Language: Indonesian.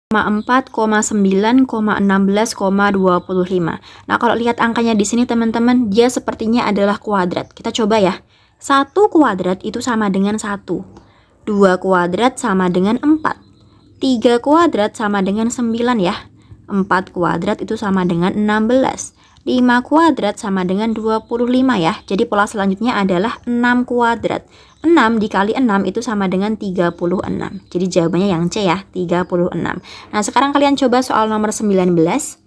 4,9,16,25. Nah, kalau lihat angkanya di sini teman-teman, dia sepertinya adalah kuadrat. Kita coba ya. 1 kuadrat itu sama dengan 1. 2 kuadrat sama dengan 4. 3 kuadrat sama dengan 9 ya. 4 kuadrat itu sama dengan 16. 5 kuadrat sama dengan 25 ya. Jadi pola selanjutnya adalah 6 kuadrat. 6 dikali 6 itu sama dengan 36. Jadi jawabannya yang C ya, 36. Nah, sekarang kalian coba soal nomor 19.